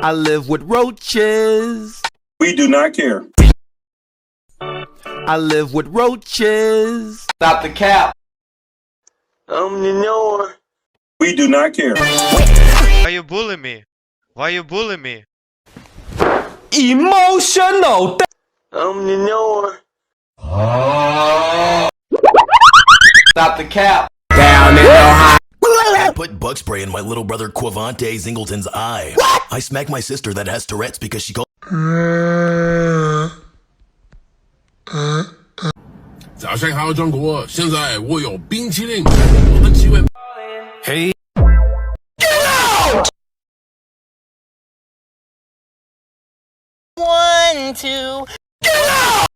I live with roaches. We do not care. I live with roaches. Stop the cap. We do not care. Why you bully me? Why you bully me? Emotional. Stop the cap. Down in Ohio. I put bug spray in my little brother Quavante Zingleton's eye. What? I smacked my sister that has Tourette's because she called. 早上好，中国！现在我有冰淇淋，我很喜欢。嘿。One, two.